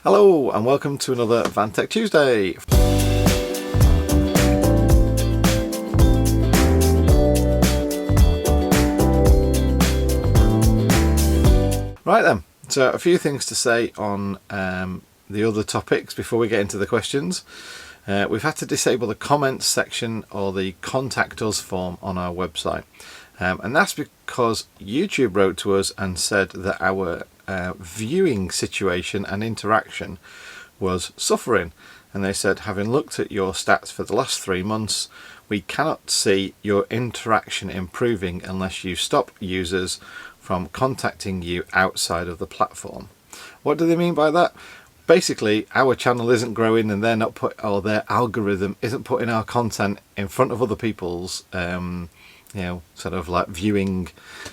Hello and welcome to another VanTech Tuesday. Right then, so a few things to say on the other topics before we get into the questions. We've had to disable the comments section or the contact us form on our website. And that's because YouTube wrote to us and said that our viewing situation and interaction was suffering. And they said, having looked at your stats for the last 3 months, we cannot see your interaction improving unless you stop users from contacting you outside of the platform. What do they mean by that? Basically, our channel isn't growing and they're not their algorithm isn't putting our content in front of other people's sort of like viewing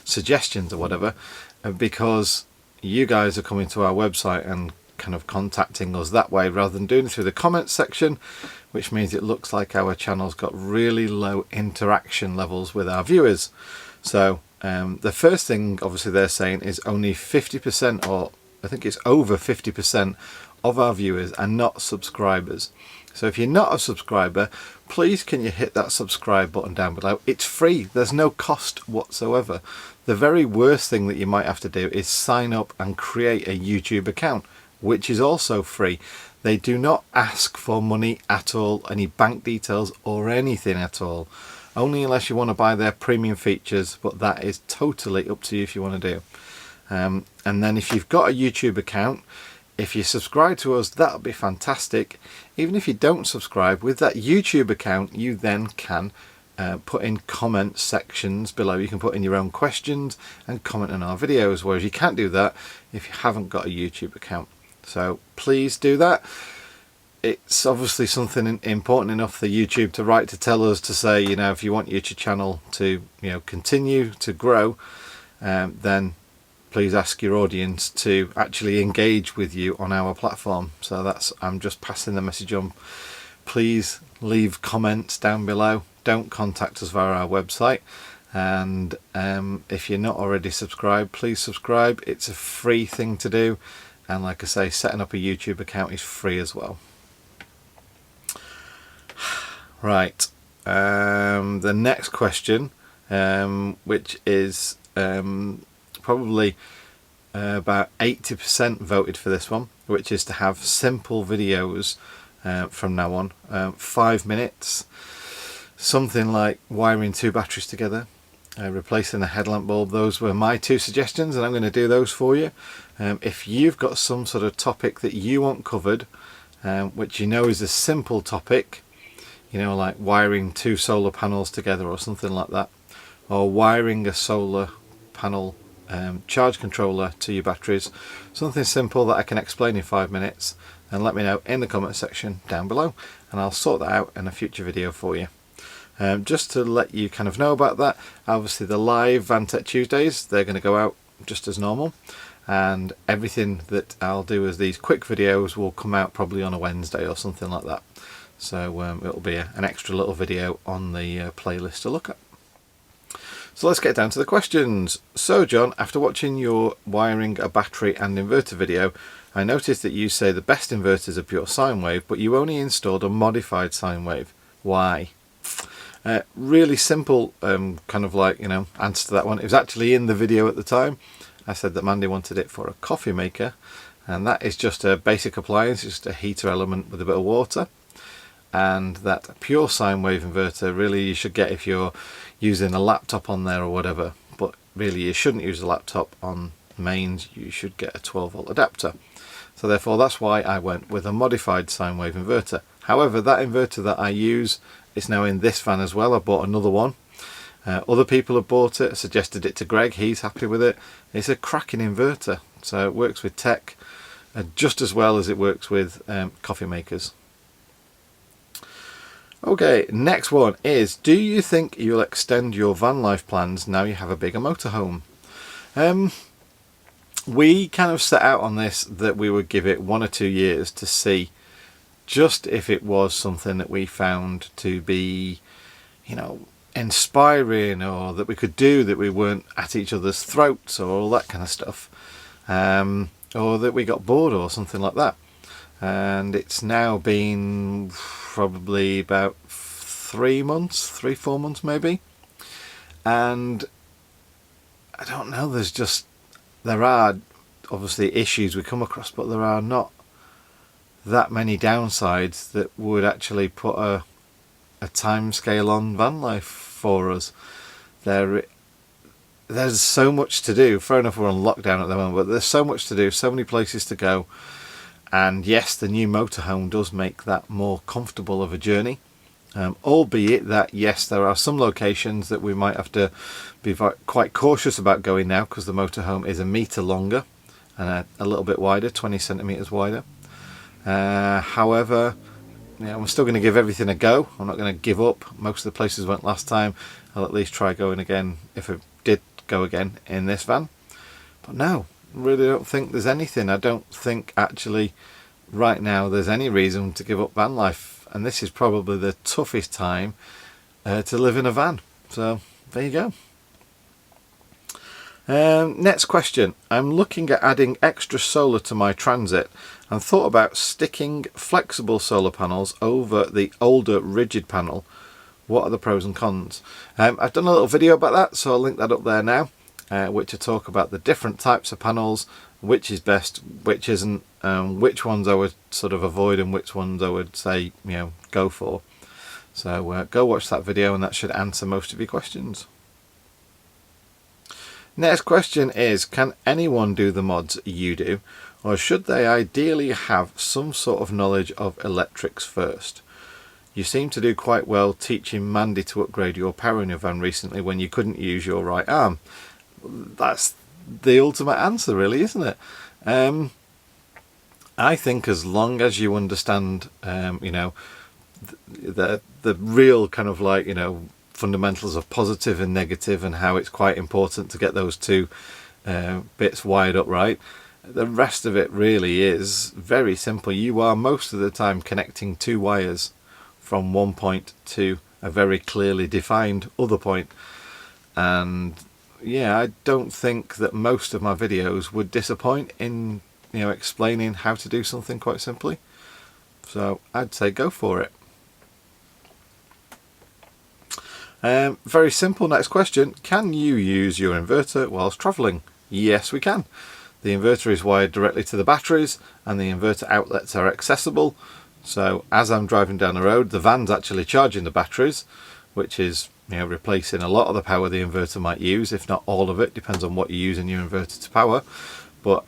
suggestions or whatever, because you guys are coming to our website and kind of contacting us that way rather than doing it through the comments section, which means it looks like our channel's got really low interaction levels with our viewers. So the first thing obviously they're saying is only 50%, or I think it's over 50% of our viewers are not subscribers. So if you're not a subscriber, please can you hit that subscribe button down below. It's free, there's no cost whatsoever. The very worst thing that you might have to do is sign up and create a YouTube account, which is also free. They do not ask for money at all, any bank details or anything at all, only unless you want to buy their premium features, but that is totally up to you if you want to do. And then if you've got a YouTube account, if you subscribe to us, that'll be fantastic. Even if you don't subscribe, with that YouTube account, you then can put in comment sections below. You can put in your own questions and comment on our videos, whereas you can't do that if you haven't got a YouTube account. So please do that. It's obviously something important enough for YouTube to write to tell us to say, if you want your channel to continue to grow, then please ask your audience to actually engage with you on our platform. So I'm just passing the message on. Please leave comments down below. Don't contact us via our website. And if you're not already subscribed, please subscribe. It's a free thing to do. And like I say, setting up a YouTube account is free as well. Right. The next question, which is probably about 80% voted for this one, which is to have simple videos from now on, 5 minutes, something like wiring 2 batteries together, replacing a headlamp bulb. Those were my 2 suggestions, and I'm going to do those for you. If you've got some sort of topic that you want covered, which is a simple topic, like wiring 2 solar panels together or something like that, or wiring a solar panel charge controller to your batteries, something simple that I can explain in 5 minutes, and let me know in the comment section down below, and I'll sort that out in a future video for you. Just to let you kind of know about that, obviously the live VanTech Tuesdays, they're going to go out just as normal, and everything that I'll do as these quick videos will come out probably on a Wednesday or something like that. So it'll be an extra little video on the playlist to look at. So let's get down to the questions. So John, after watching your wiring a battery and inverter video, I noticed that you say the best inverters are pure sine wave, but you only installed a modified sine wave. Why? Really simple answer to that one. It was actually in the video at the time. I said that Mandy wanted it for a coffee maker, and that is just a basic appliance, just a heater element with a bit of water. And that pure sine wave inverter really you should get if you're using a laptop on there or whatever, but really you shouldn't use a laptop on mains. You should get a 12-volt adapter. So therefore that's why I went with a modified sine wave inverter. However, that inverter that I use is now in this van as well. I bought another one. Other people have bought it, suggested it to Greg, he's happy with it. It's a cracking inverter, so it works with tech just as well as it works with coffee makers. Okay, next one is, do you think you'll extend your van life plans now you have a bigger motorhome? We kind of set out on this that we would give it 1 or 2 years to see just if it was something that we found to be, inspiring, or that we could do, that we weren't at each other's throats or all that kind of stuff, or that we got bored or something like that. and it's now been probably about 3 months, 3-4 months maybe, and I don't know, there are obviously issues we come across, but there are not that many downsides that would actually put a time scale on van life for us. There's so much to do. Fair enough, we're on lockdown at the moment, but there's so much to do, so many places to go, and yes, the new motorhome does make that more comfortable of a journey, albeit that yes, there are some locations that we might have to be quite cautious about going now, because the motorhome is 1 metre longer and a little bit wider, 20 centimetres wider. However, I'm still going to give everything a go. I'm not going to give up. Most of the places went last time. I'll at least try going again if I did go again in this van. But no, really don't think there's anything. I don't think actually right now there's any reason to give up van life, and this is probably the toughest time to live in a van. So there you go. Next question. I'm looking at adding extra solar to my Transit and thought about sticking flexible solar panels over the older rigid panel. What are the pros and cons? I've done a little video about that, so I'll link that up there now, which I talk about the different types of panels, which is best, which isn't, which ones I would sort of avoid and which ones I would say, go for. So go watch that video and that should answer most of your questions. Next question is, can anyone do the mods you do, or should they ideally have some sort of knowledge of electrics first? You seem to do quite well teaching Mandy to upgrade your power in your van recently when you couldn't use your right arm. That's the ultimate answer really, isn't it? I think as long as you understand the real kind of like fundamentals of positive and negative, and how it's quite important to get those two bits wired up right, the rest of it really is very simple. You are most of the time connecting two wires from one point to a very clearly defined other point, and yeah, I don't think that most of my videos would disappoint in explaining how to do something quite simply. So I'd say go for it. Very simple. Next question. Can you use your inverter whilst travelling? Yes, we can. The inverter is wired directly to the batteries and the inverter outlets are accessible. So as I'm driving down the road, the van's actually charging the batteries, which is replacing a lot of the power the inverter might use, if not all of it. Depends on what you're using your inverter to power. But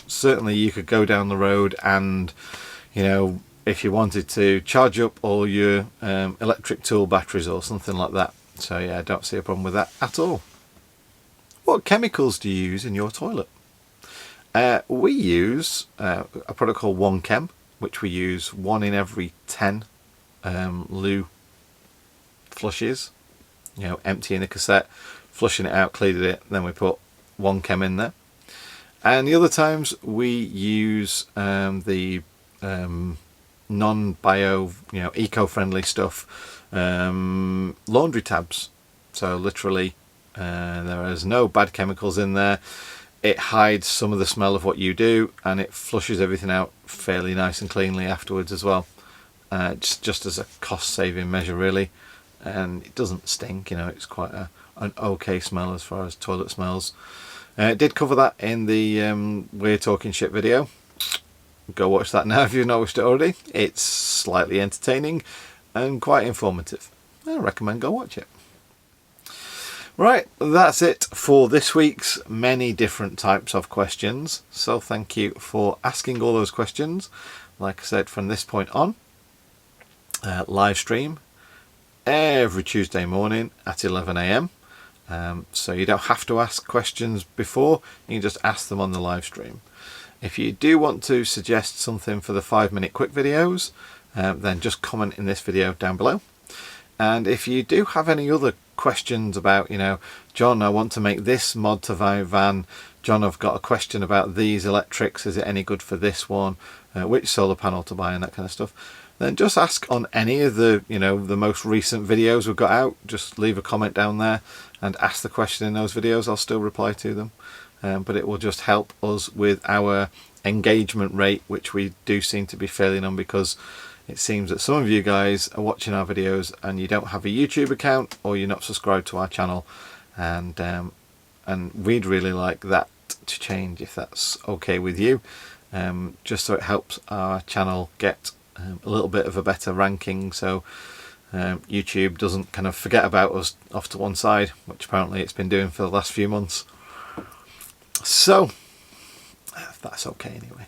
certainly you could go down the road and if you wanted to charge up all your electric tool batteries or something like that. So yeah, I don't see a problem with that at all. What chemicals do you use in your toilet? We use a product called OneChem, which we use 1 in every 10 loo flushes. Emptying the cassette, flushing it out, cleaning it, then we put OneChem in there. And the other times we use the non-bio, eco-friendly stuff, laundry tabs. So literally there is no bad chemicals in there. It hides some of the smell of what you do, and it flushes everything out fairly nice and cleanly afterwards as well. Just as a cost-saving measure really, and it doesn't stink. It's quite an okay smell as far as toilet smells. Did cover that in the We're Talking Shit video. Go watch that now if you've not watched it already. It's slightly entertaining and quite informative. I recommend go watch it. Right, that's it for this week's many different types of questions. So thank you for asking all those questions. Like I said, from this point on, live stream every Tuesday morning at 11 AM. So you don't have to ask questions before, you can just ask them on the live stream. If you do want to suggest something for the 5-minute quick videos, then just comment in this video down below. And if you do have any other questions about, John, I want to make this mod to my van, John, I've got a question about these electrics, is it any good for this one, which solar panel to buy and that kind of stuff, then just ask on any of the, the most recent videos we've got out. Just leave a comment down there and ask the question in those videos. I'll still reply to them. But it will just help us with our engagement rate, which we do seem to be failing on, because it seems that some of you guys are watching our videos and you don't have a YouTube account, or you're not subscribed to our channel, and we'd really like that to change, if that's okay with you, just so it helps our channel get a little bit of a better ranking, so YouTube doesn't kind of forget about us off to one side, which apparently it's been doing for the last few months. So that's okay anyway.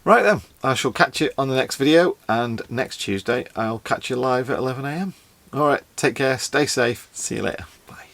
Right then, I shall catch you on the next video, and next Tuesday I'll catch you live at 11 AM. Alright, take care, stay safe, see you later, bye.